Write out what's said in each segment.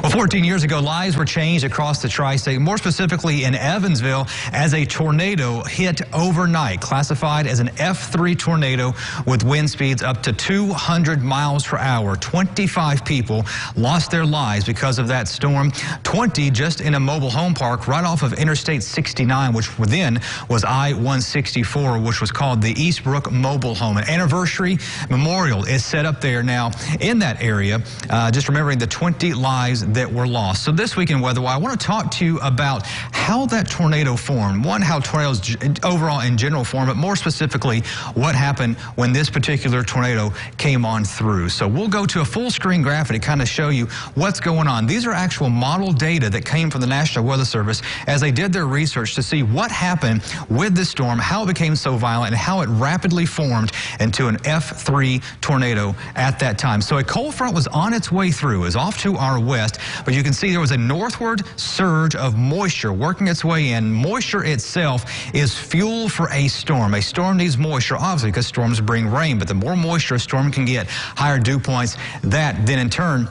Well, 14 years ago, lives were changed across the tri-state, more specifically in Evansville, as a tornado hit overnight, classified as an F3 tornado with wind speeds up to 200 miles per hour. 25 people lost their lives because of that storm, 20 just in a mobile home park right off of Interstate 69, which then was I-164, which was called the Eastbrook Mobile Home. An anniversary memorial is set up there now in that area, just remembering the 20 lives that were lost. So this week in Weather Wire, I want to talk to you about how that tornado formed. One, how tornadoes overall in general form, but more specifically, what happened when this particular tornado came on through. So we'll go to a full screen graphic to kind of show you what's going on. These are actual model data that came from the National Weather Service as they did their research to see what happened with this storm, how it became so violent, and how it rapidly formed into an F3 tornado at that time. So a cold front was on its way through, is off to our west, but you can see there was a northward surge of moisture working its way in. Moisture itself is fuel for a storm. A storm needs moisture, obviously, because storms bring rain, but the more moisture a storm can get, higher dew points, that then in turn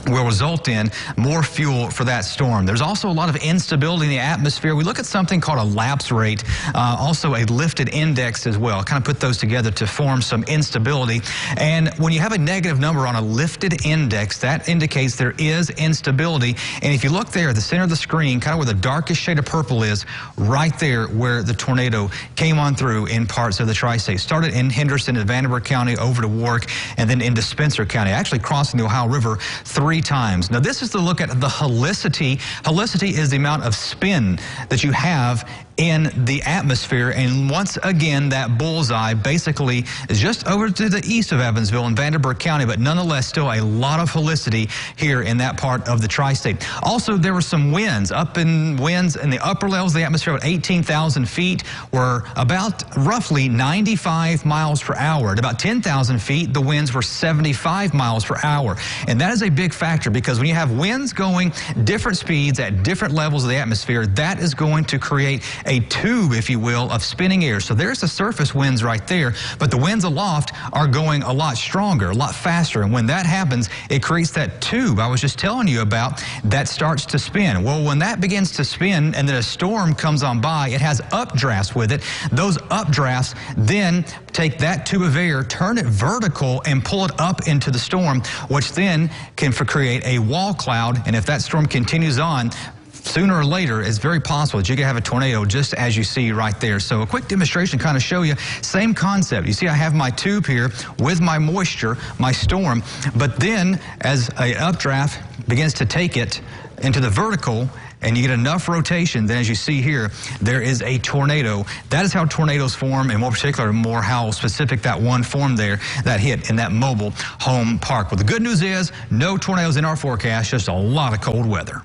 will result in more fuel for that storm. There's also a lot of instability in the atmosphere. We look at something called a lapse rate, also a lifted index as well. Kind of put those together to form some instability. And when you have a negative number on a lifted index, that indicates there is instability. And if you look there at the center of the screen, kind of where the darkest shade of purple is, right there where the tornado came on through in parts of the tri-state. Started in Henderson and Vanderburgh County over to Warwick and then into Spencer County, actually crossing the Ohio River 3 times. Now this is to look at the helicity. Helicity is the amount of spin that you have in the atmosphere, and once again that bullseye basically is just over to the east of Evansville in Vanderburgh County, but nonetheless still a lot of helicity here in that part of the tri-state. Also, there were some winds in the upper levels of the atmosphere at 18,000 feet were about roughly 95 miles per hour. At about 10,000 feet, the winds were 75 miles per hour, and that is a big factor because when you have winds going different speeds at different levels of the atmosphere, that is going to create a tube, if you will, of spinning air. So there's the surface winds right there, but the winds aloft are going a lot stronger, a lot faster. And when that happens, it creates that tube I was just telling you about that starts to spin. Well, when that begins to spin and then a storm comes on by, it has updrafts with it. Those updrafts then take that tube of air, turn it vertical, and pull it up into the storm, which then can create a wall cloud. And if that storm continues on, sooner or later, it's very possible that you can have a tornado just as you see right there. So a quick demonstration kind of show you, same concept. You see I have my tube here with my moisture, my storm, but then as an updraft begins to take it into the vertical, and you get enough rotation, then as you see here, there is a tornado. That is how tornadoes form, and more particular, more how specific that one formed there, that hit in that mobile home park. Well, the good news is no tornadoes in our forecast, just a lot of cold weather.